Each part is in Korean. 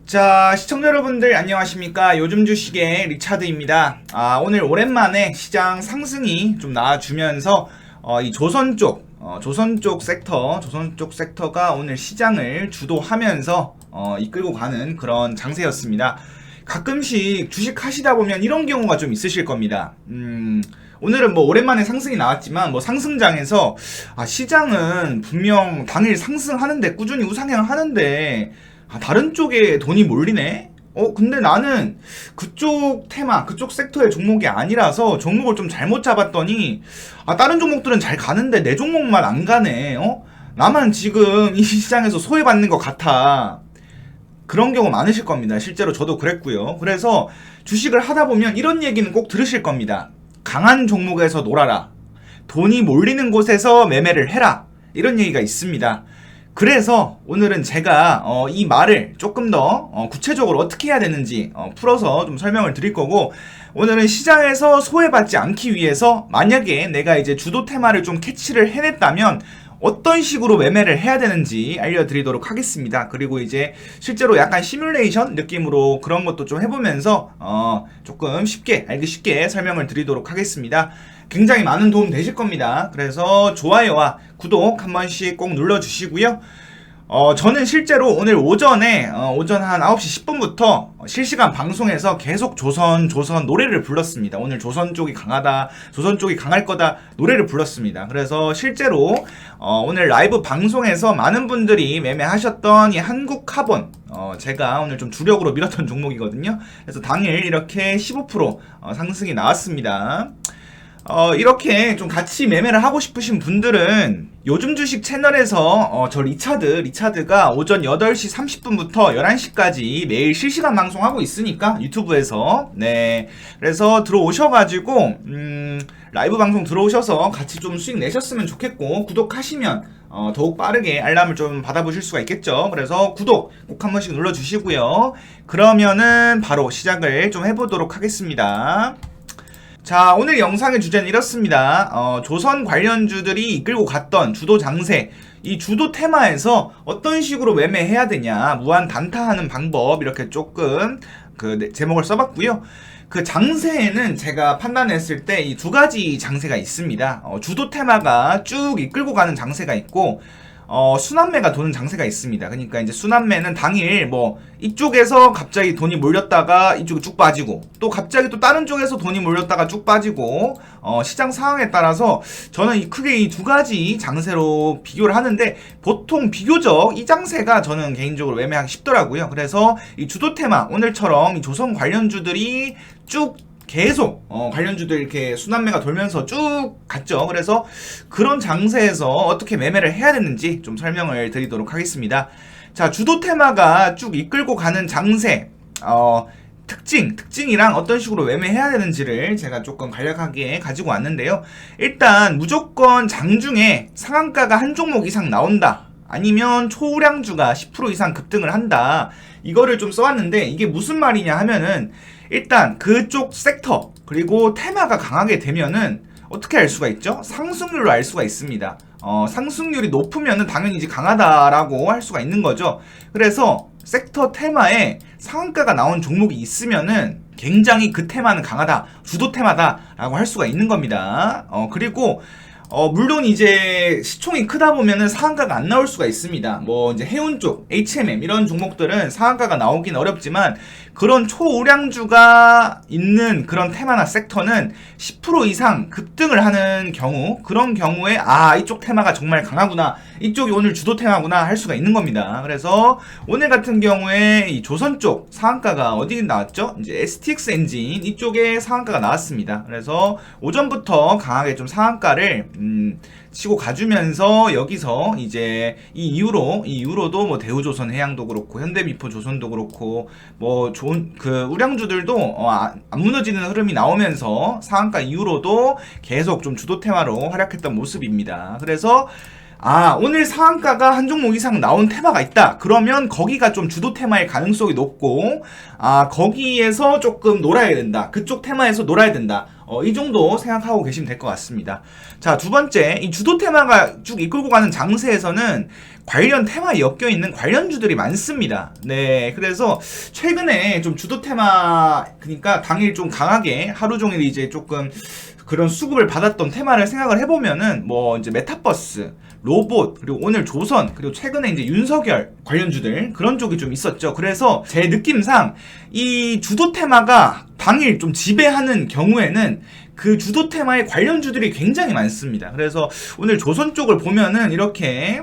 자, 시청자 여러분들 안녕하십니까? 요즘 주식의 리차드입니다. 오늘 오랜만에 시장 상승이 좀 나와주면서 이 조선 쪽 섹터가 오늘 시장을 주도하면서 이끌고 가는 그런 장세였습니다. 가끔씩 주식 하시다 보면 이런 경우가 좀 있으실 겁니다. 오늘은 뭐 오랜만에 상승이 나왔지만 뭐 상승장에서 시장은 분명 당일 상승하는데 꾸준히 우상향 하는데 다른 쪽에 돈이 몰리네? 근데 나는 그쪽 테마, 그쪽 섹터의 종목이 아니라서 종목을 좀 잘못 잡았더니 다른 종목들은 잘 가는데 내 종목만 안 가네. 나만 지금 이 시장에서 소외받는 것 같아. 그런 경우 많으실 겁니다. 실제로 저도 그랬고요. 그래서 주식을 하다 보면 이런 얘기는 꼭 들으실 겁니다. 강한 종목에서 놀아라. 돈이 몰리는 곳에서 매매를 해라. 이런 얘기가 있습니다. 그래서 오늘은 제가 이 말을 조금 더 구체적으로 어떻게 해야 되는지 풀어서 좀 설명을 드릴 거고, 오늘은 시장에서 소외받지 않기 위해서 만약에 내가 이제 주도 테마를 좀 캐치를 해냈다면 어떤 식으로 매매를 해야 되는지 알려드리도록 하겠습니다. 그리고 이제 실제로 약간 시뮬레이션 느낌으로 그런 것도 좀 해보면서 조금 알기 쉽게 설명을 드리도록 하겠습니다. 굉장히 많은 도움 되실 겁니다. 그래서 좋아요와 구독 한 번씩 꼭 눌러주시고요. 저는 실제로 오늘 오전에 오전 한 9시 10분부터 실시간 방송에서 계속 조선 노래를 불렀습니다. 오늘 조선 쪽이 강하다, 조선 쪽이 강할 거다 노래를 불렀습니다. 그래서 실제로 오늘 라이브 방송에서 많은 분들이 매매하셨던 이 한국카본, 제가 오늘 좀 주력으로 밀었던 종목이거든요. 그래서 당일 이렇게 15% 상승이 나왔습니다. 이렇게 좀 같이 매매를 하고 싶으신 분들은 요즘 주식 채널에서 저 리차드가 오전 8시 30분부터 11시까지 매일 실시간 방송하고 있으니까 유튜브에서, 네, 그래서 들어오셔가지고 라이브 방송 들어오셔서 같이 좀 수익 내셨으면 좋겠고, 구독하시면 더욱 빠르게 알람을 좀 받아보실 수가 있겠죠. 그래서 구독 꼭 한 번씩 눌러주시고요. 그러면은 바로 시작을 좀 해보도록 하겠습니다. 자, 오늘 영상의 주제는 이렇습니다. 조선 관련주들이 이끌고 갔던 주도 장세, 이 주도 테마에서 어떤 식으로 매매해야 되냐, 무한 단타하는 방법, 이렇게 조금 제목을 써봤고요. 그 장세에는 제가 판단했을 때 이 두 가지 장세가 있습니다. 주도 테마가 쭉 이끌고 가는 장세가 있고, 순환매가 도는 장세가 있습니다. 그러니까 이제 순환매는 당일 뭐 이쪽에서 갑자기 돈이 몰렸다가 이쪽이 쭉 빠지고, 또 갑자기 또 다른 쪽에서 돈이 몰렸다가 쭉 빠지고, 시장 상황에 따라서 저는 크게 이 두 가지 장세로 비교를 하는데, 보통 비교적 이 장세가 저는 개인적으로 매매하기 쉽더라고요. 그래서 이 주도 테마, 오늘처럼 이 조선 관련주들이 쭉 계속 관련주들 이렇게 순환매가 돌면서 쭉 갔죠. 그래서 그런 장세에서 어떻게 매매를 해야 되는지 좀 설명을 드리도록 하겠습니다. 자, 주도 테마가 쭉 이끌고 가는 장세, 특징이랑 어떤 식으로 매매해야 되는지를 제가 조금 간략하게 가지고 왔는데요. 일단 무조건 장중에 상한가가 한 종목 이상 나온다, 아니면 초우량주가 10% 이상 급등을 한다, 이거를 좀 써왔는데, 이게 무슨 말이냐 하면은, 일단 그쪽 섹터 그리고 테마가 강하게 되면은 어떻게 알 수가 있죠? 상승률로 알 수가 있습니다. 상승률이 높으면은 당연히 이제 강하다라고 할 수가 있는 거죠. 그래서 섹터 테마에 상한가가 나온 종목이 있으면은 굉장히 그 테마는 강하다, 주도 테마다라고 할 수가 있는 겁니다. 그리고 물론 이제 시총이 크다 보면은 상한가가 안 나올 수가 있습니다. 뭐 이제 해운 쪽, HMM 이런 종목들은 상한가가 나오긴 어렵지만, 그런 초우량주가 있는 그런 테마나 섹터는 10% 이상 급등을 하는 경우, 그런 경우에 이쪽 테마가 정말 강하구나, 이쪽이 오늘 주도 테마구나 할 수가 있는 겁니다. 그래서 오늘 같은 경우에 이 조선 쪽 상한가가 어디 나왔죠? 이제 STX 엔진 이쪽에 상한가가 나왔습니다. 그래서 오전부터 강하게 좀 상한가를 치고 가주면서, 여기서 이제 이 이후로도 뭐 대우조선 해양도 그렇고 현대미포 조선도 그렇고 뭐 좋은 우량주들도 안 무너지는 흐름이 나오면서 상한가 이후로도 계속 좀 주도 테마로 활약했던 모습입니다. 그래서 오늘 상한가가 한 종목 이상 나온 테마가 있다, 그러면 거기가 좀 주도 테마의 가능성이 높고, 거기에서 조금 놀아야 된다, 그쪽 테마에서 놀아야 된다, 이 정도 생각하고 계시면 될 것 같습니다. 자, 두 번째, 이 주도 테마가 쭉 이끌고 가는 장세에서는 관련 테마에 엮여있는 관련주들이 많습니다. 네, 그래서 최근에 좀 주도 테마, 그러니까 당일 좀 강하게 하루 종일 이제 조금 그런 수급을 받았던 테마를 생각을 해보면은 뭐 이제 메타버스, 로봇, 그리고 오늘 조선, 그리고 최근에 이제 윤석열 관련주들 그런 쪽이 좀 있었죠. 그래서 제 느낌상 이 주도 테마가 당일 좀 지배하는 경우에는 그 주도 테마의 관련주들이 굉장히 많습니다. 그래서 오늘 조선 쪽을 보면은 이렇게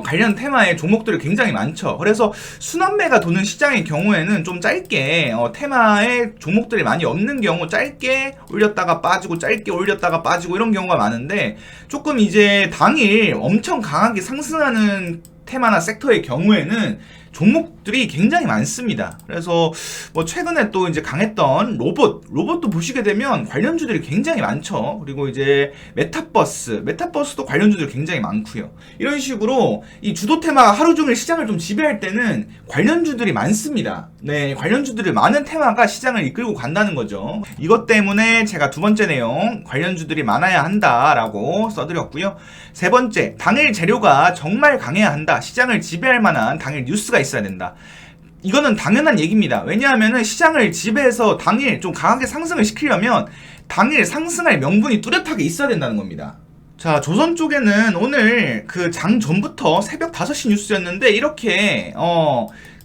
관련 테마의 종목들이 굉장히 많죠. 그래서 순환매가 도는 시장의 경우에는 좀 짧게 테마의 종목들이 많이 없는 경우 짧게 올렸다가 빠지고 짧게 올렸다가 빠지고 이런 경우가 많은데, 조금 이제 당일 엄청 강하게 상승하는 테마나 섹터의 경우에는 종목들이 굉장히 많습니다. 그래서 뭐 최근에 또 이제 강했던 로봇도 보시게 되면 관련주들이 굉장히 많죠. 그리고 이제 메타버스도 관련주들이 굉장히 많고요. 이런 식으로 이 주도 테마가 하루 종일 시장을 좀 지배할 때는 관련주들이 많습니다. 네, 관련주들이 많은 테마가 시장을 이끌고 간다는 거죠. 이것 때문에 제가 두 번째 내용, 관련주들이 많아야 한다라고 써드렸고요. 세 번째, 당일 재료가 정말 강해야 한다. 시장을 지배할 만한 당일 뉴스가 있어야 된다. 이거는 당연한 얘기입니다. 왜냐하면 시장을 지배해서 당일 좀 강하게 상승을 시키려면 당일 상승할 명분이 뚜렷하게 있어야 된다는 겁니다. 자, 조선 쪽에는 오늘 그 장 전부터 새벽 5시 뉴스였는데 이렇게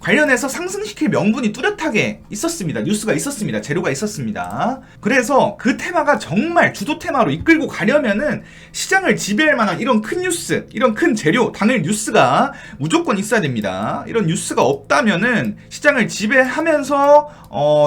관련해서 상승시킬 명분이 뚜렷하게 있었습니다. 뉴스가 있었습니다. 재료가 있었습니다. 그래서 그 테마가 정말 주도 테마로 이끌고 가려면은 시장을 지배할 만한 이런 큰 뉴스, 이런 큰 재료, 당일 뉴스가 무조건 있어야 됩니다. 이런 뉴스가 없다면은 시장을 지배하면서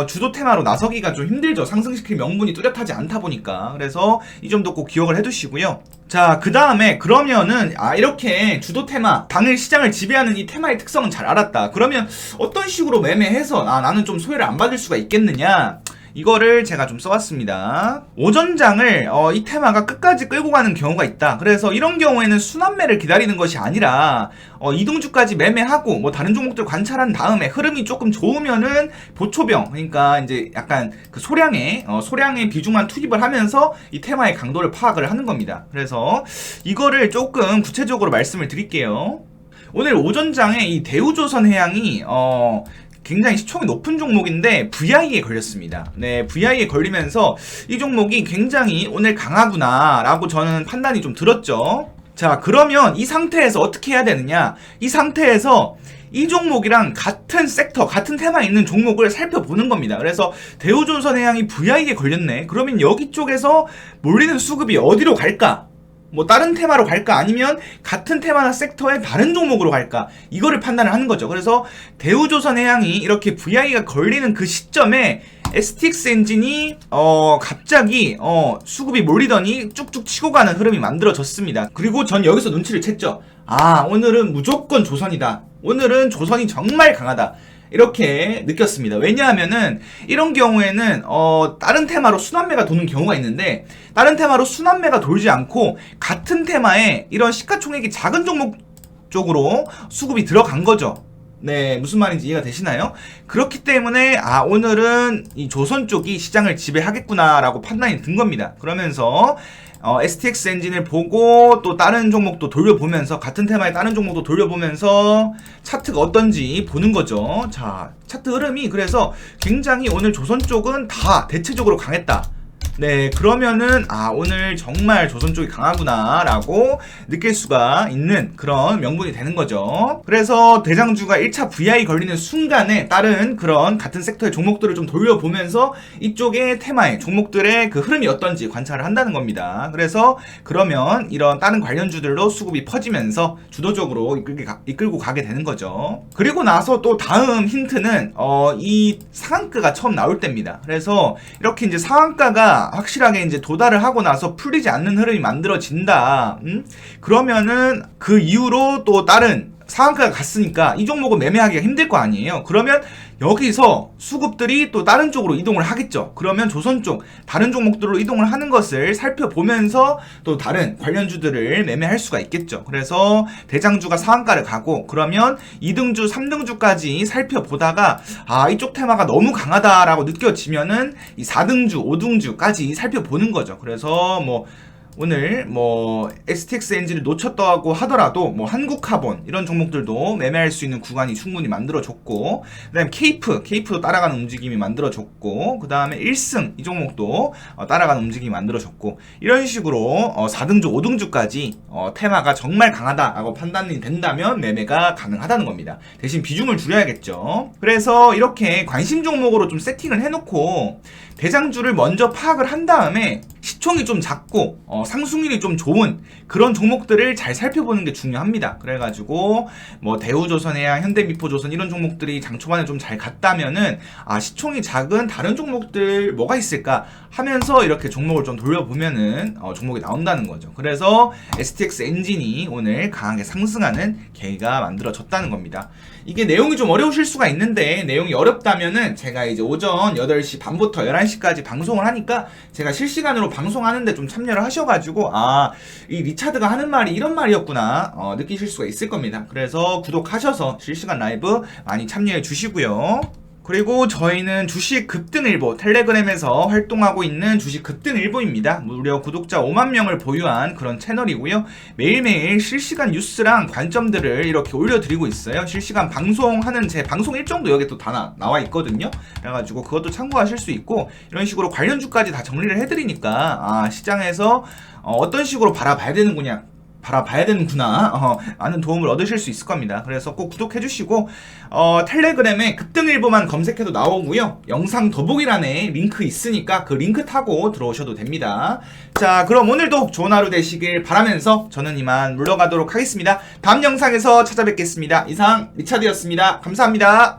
주도 테마로 나서기가 좀 힘들죠. 상승시킬 명분이 뚜렷하지 않다 보니까. 그래서 이 점도 꼭 기억을 해두시고요. 자, 그 다음에 그러면은 이렇게 주도 테마, 당일 시장을 지배하는 이 테마의 특성은 잘 알았다. 그러면 어떤 식으로 매매해서 나는 좀 소외를 안 받을 수가 있겠느냐, 이거를 제가 좀 써왔습니다. 오전장을 이 테마가 끝까지 끌고 가는 경우가 있다. 그래서 이런 경우에는 순환매를 기다리는 것이 아니라 이동주까지 매매하고 뭐 다른 종목들 관찰한 다음에 흐름이 조금 좋으면은 보초병, 그러니까 이제 약간 그 소량의 비중만 투입을 하면서 이 테마의 강도를 파악을 하는 겁니다. 그래서 이거를 조금 구체적으로 말씀을 드릴게요. 오늘 오전장에 이 대우조선해양이 굉장히 시총이 높은 종목인데 VI에 걸렸습니다. 네, VI에 걸리면서 이 종목이 굉장히 오늘 강하구나 라고 저는 판단이 좀 들었죠. 자, 그러면 이 상태에서 어떻게 해야 되느냐, 이 상태에서 이 종목이랑 같은 섹터, 같은 테마에 있는 종목을 살펴보는 겁니다. 그래서 대우조선해양이 VI에 걸렸네. 그러면 여기 쪽에서 몰리는 수급이 어디로 갈까? 뭐 다른 테마로 갈까, 아니면 같은 테마나 섹터의 다른 종목으로 갈까, 이거를 판단을 하는 거죠. 그래서 대우조선해양이 이렇게 VI가 걸리는 그 시점에 STX 엔진이 갑자기 수급이 몰리더니 쭉쭉 치고 가는 흐름이 만들어졌습니다. 그리고 전 여기서 눈치를 챘죠. 오늘은 무조건 조선이다. 오늘은 조선이 정말 강하다. 이렇게 느꼈습니다. 왜냐하면은 이런 경우에는 다른 테마로 순환매가 도는 경우가 있는데, 다른 테마로 순환매가 돌지 않고 같은 테마에 이런 시가총액이 작은 종목 쪽으로 수급이 들어간 거죠. 네, 무슨 말인지 이해가 되시나요? 그렇기 때문에 오늘은 이 조선 쪽이 시장을 지배하겠구나 라고 판단이 든 겁니다. 그러면서 STX 엔진을 보고 또 다른 종목도 돌려보면서, 같은 테마의 다른 종목도 돌려보면서 차트가 어떤지 보는 거죠. 자, 차트 흐름이 그래서 굉장히 오늘 조선 쪽은 다 대체적으로 강했다. 네, 그러면은 오늘 정말 조선 쪽이 강하구나 라고 느낄 수가 있는 그런 명분이 되는 거죠. 그래서 대장주가 1차 VI 걸리는 순간에 다른 그런 같은 섹터의 종목들을 좀 돌려보면서 이쪽의 테마의 종목들의 그 흐름이 어떤지 관찰을 한다는 겁니다. 그래서 그러면 이런 다른 관련주들로 수급이 퍼지면서 주도적으로 이끌고 가게 되는 거죠. 그리고 나서 또 다음 힌트는 이 상한가가 처음 나올 때입니다. 그래서 이렇게 이제 상한가가 확실하게 이제 도달을 하고 나서 풀리지 않는 흐름이 만들어진다. 그러면은 그 이후로 또 다른 상한가가 갔으니까 이 종목은 매매하기가 힘들 거 아니에요. 그러면 여기서 수급들이 또 다른 쪽으로 이동을 하겠죠. 그러면 조선 쪽 다른 종목들로 이동을 하는 것을 살펴보면서 또 다른 관련주들을 매매할 수가 있겠죠. 그래서 대장주가 상한가를 가고 그러면 2등주, 3등주까지 살펴보다가 이쪽 테마가 너무 강하다라고 느껴지면은 이 4등주, 5등주까지 살펴보는 거죠. 그래서 오늘 STX 엔진을 놓쳤다고 하더라도 한국카본 이런 종목들도 매매할 수 있는 구간이 충분히 만들어졌고, 그다음에 케이프도 따라가는 움직임이 만들어졌고, 그다음에 1승 이 종목도 따라가는 움직임이 만들어졌고, 이런 식으로 4등주, 5등주까지 테마가 정말 강하다라고 판단이 된다면 매매가 가능하다는 겁니다. 대신 비중을 줄여야겠죠. 그래서 이렇게 관심 종목으로 좀 세팅을 해놓고 대장주를 먼저 파악을 한 다음에 시총이 좀 작고 상승률이 좀 좋은 그런 종목들을 잘 살펴보는 게 중요합니다. 그래가지고 대우조선해양, 현대미포조선 이런 종목들이 장 초반에 좀 잘 갔다면은 시총이 작은 다른 종목들 뭐가 있을까 하면서 이렇게 종목을 좀 돌려보면은 종목이 나온다는 거죠. 그래서 STX 엔진이 오늘 강하게 상승하는 계기가 만들어졌다는 겁니다. 이게 내용이 좀 어려우실 수가 있는데, 내용이 어렵다면은 제가 이제 오전 8시 반부터 11시까지 방송을 하니까 제가 실시간으로 방송하는데 좀 참여를 하셔가지고 이 리차드가 하는 말이 이런 말이었구나 느끼실 수가 있을 겁니다. 그래서 구독하셔서 실시간 라이브 많이 참여해 주시고요. 그리고 저희는 주식 급등일보 텔레그램에서 활동하고 있는 주식 급등일보입니다. 무려 구독자 5만 명을 보유한 그런 채널이고요. 매일매일 실시간 뉴스랑 관점들을 이렇게 올려드리고 있어요. 실시간 방송하는 제 방송 일정도 여기 또 다 나와 있거든요. 그래가지고 그것도 참고하실 수 있고, 이런 식으로 관련주까지 다 정리를 해드리니까 시장에서 어떤 식으로 바라봐야 되는구나 많은 도움을 얻으실 수 있을 겁니다. 그래서 꼭 구독해주시고 텔레그램에 급등일보만 검색해도 나오고요. 영상 더보기란에 링크 있으니까 그 링크 타고 들어오셔도 됩니다. 자, 그럼 오늘도 좋은 하루 되시길 바라면서 저는 이만 물러가도록 하겠습니다. 다음 영상에서 찾아뵙겠습니다. 이상 리차드였습니다. 감사합니다.